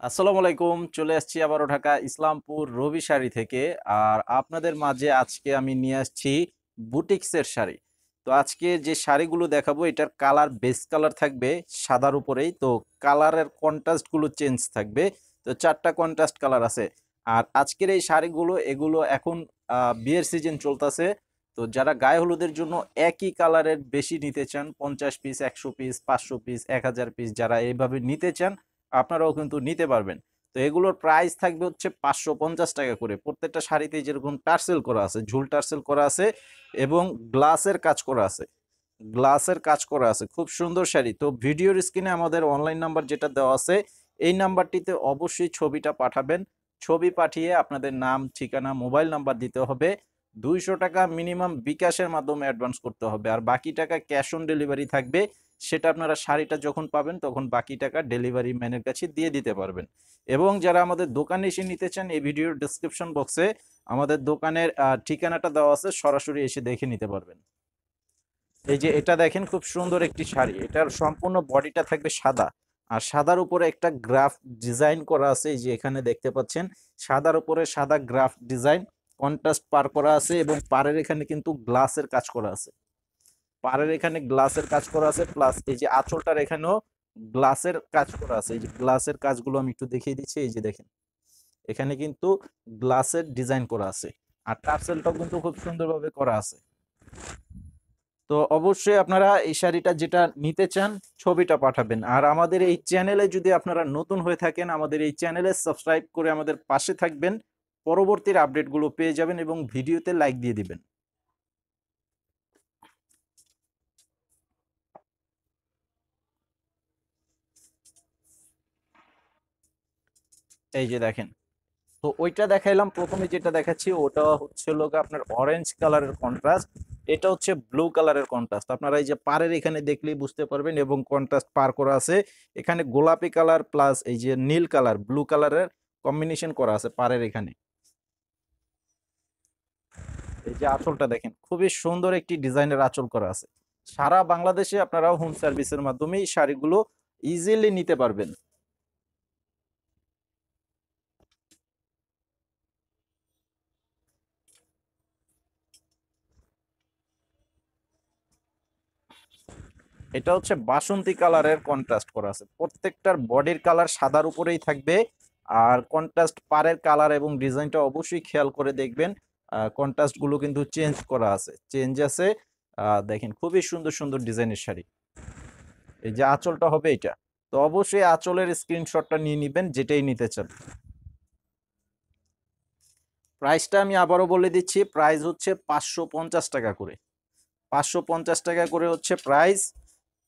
আসসালামু আলাইকুম। চলে আসছি আবারও ঢাকা ইসলামপুর রবি শাড়ি থেকে। আর আপনাদের মাঝে আজকে আমি নিয়ে আসছি বুটিক্সের শাড়ি। তো আজকে যে শাড়িগুলো দেখাবো এটার কালার বেস কালার থাকবে সাদার উপরেই। তো কালারের কন্ট্রাস্টগুলো চেঞ্জ থাকবে। তো ৪টা কন্ট্রাস্ট কালার আছে। আর আজকের এই শাড়িগুলো এগুলো এখন বিয়ের সিজন চলতেছে। তো যারা গায়ে হলুদের জন্য একই কালারের বেশি নিতে চান, 50 পিস, 100 পিস, 500 পিস, 1000 পিস, যারা এইভাবে নিতে চান আপনারাও কিন্তু নিতে পারবেন। তো এগুলোর প্রাইস থাকবে হচ্ছে ৫৫০ টাকা করে। প্রত্যেকটা শাড়িতে যেরকম টার্সেল করা আছে, ঝুল টার্সেল করা আছে এবং গ্লাসের কাজ করা আছে। গ্লাসের কাজ করা আছে, খুব সুন্দর শাড়ি। তো ভিডিওর স্ক্রিনে আমাদের অনলাইন নাম্বার যেটা দেওয়া আছে, এই নাম্বারটিতে অবশ্যই ছবিটা পাঠাবেন। ছবি পাঠিয়ে আপনাদের নাম, ঠিকানা, মোবাইল নাম্বার দিতে হবে। 200 টাকা মিনিমাম বিকাশের মাধ্যমে অ্যাডভান্স করতে হবে, আর বাকি টাকা ক্যাশ অন ডেলিভারি থাকবে। সেটা আপনারা শাড়িটা যখন পাবেন তখন বাকি টাকা ডেলিভারি ম্যানের কাছে দিয়ে দিতে পারবেন। এবং যারা আমাদের দোকানে এসে নিতে চান, এই ভিডিওর ডেসক্রিপশন বক্সে আমাদের দোকানের ঠিকানাটা দেওয়া আছে, সরাসরি এসে দেখে নিতে পারবেন। এই যে এটা দেখেন, খুব সুন্দর একটি শাড়ি। এটার সম্পূর্ণ বডিটা থাকবে সাদা, আর সাদার উপরে একটা গ্রাফ ডিজাইন করা আছে। এই যে এখানে দেখতে পাচ্ছেন, সাদার উপরে সাদা গ্রাফ ডিজাইন, কন্ট্রাস্ট পার করা আছে এবং পাড়ের এখানে কিন্তু গ্লাসের কাজ করা আছে। পাড়ের এখানে গ্লাসের কাজ করা আছে, প্লাস এই যে আঁচলটার এখানেও গ্লাসের কাজ করা আছে। এই যে গ্লাসের কাজগুলো আমি একটু দেখিয়ে দিচ্ছি। এই যে দেখেন, এখানে কিন্তু গ্লাসের ডিজাইন করা আছে, আর টার্সেলটাও কিন্তু খুব সুন্দরভাবে করা আছে। তো অবশ্যই আপনারা এই শাড়িটা যেটা নিতে চান ছবিটা পাঠাবেন। আর আমাদের এই চ্যানেলে যদি আপনারা নতুন হয়ে থাকেন, আমাদের এই চ্যানেলে সাবস্ক্রাইব করে আমাদের পাশে থাকবেন। পরবর্তীর আপডেটগুলো পেয়ে যাবেন এবং ভিডিওতে লাইক দিয়ে দিবেন। এই যে দেখেন, তো ওইটা দেখাইলাম, প্রথমে যেটা দেখাচ্ছি ওটা হচ্ছে হলো গিয়ে আপনার অরেঞ্জ কালারের কন্ট্রাস্ট। এটা হচ্ছে ব্লু কালারের কন্ট্রাস্ট। আপনারা এই যে পাড়ের এখানে দেখলেই বুঝতে পারবেন, এবং কন্ট্রাস্ট পার করা আছে। এখানে গোলাপি কালার প্লাস এই যে নীল কালার, ব্লু কালারের কম্বিনেশন করা আছে পাড়ের এখানে। এই যে আঁচলটা দেখেন, খুবই সুন্দর একটি ডিজাইনের আঁচল করা আছে। সারা বাংলাদেশে আপনারা হোম সার্ভিসের মাধ্যমে এই শাড়িগুলো ইজিলি নিতে পারবেন। এটা হচ্ছে বাসন্তী কালারের কন্ট্রাস্ট করা আছে। প্রত্যেকটার বডির কালার সাদার উপরেই থাকবে। আর কন্ট্রাস্ট পাড়ের কালার এবং ডিজাইনটা অবশ্যই খেয়াল করে দেখবেন। কন্ট্রাস্ট গুলো কিন্তু চেঞ্জ করা আছে, চেঞ্জ আছে। দেখেন, খুবই সুন্দর সুন্দর ডিজাইনের শাড়ি। এই যে আঁচলটা হবে এটা। তো অবশ্যই আঁচলের স্ক্রিনশটটা নিয়ে নিবেন যেটাই নিতে চান। প্রাইসটা আমি আবারও বলে দিচ্ছি, প্রাইস হচ্ছে ৫৫০ টাকা করে। ৫৫০ টাকা করে হচ্ছে প্রাইস।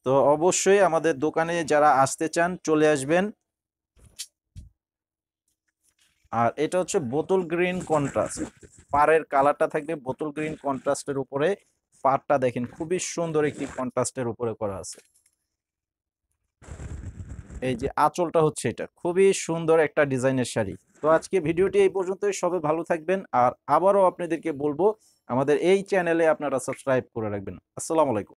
তো অবশ্যই আমাদের দোকানে যারা আসতে চান চলে আসবেন। আর এটা হচ্ছে বোতল গ্রিন কন্ট্রাস্ট। পাড়ের কালারটা থাকবে বোতল গ্রিন কন্ট্রাস্টের উপরে। পাড়টা দেখেন, খুবই সুন্দর একটি কন্ট্রাস্টের উপরে করা আছে। এই যে আঁচলটা হচ্ছে এটা, খুবই সুন্দর একটা ডিজাইনের শাড়ি। তো আজকে ভিডিওটি এই পর্যন্তই। সবাই ভালো থাকবেন, আর আবারও আপনাদেরকে বলবো আমাদের এই চ্যানেলে আপনারা সাবস্ক্রাইব করে রাখবেন। আসসালামু আলাইকুম।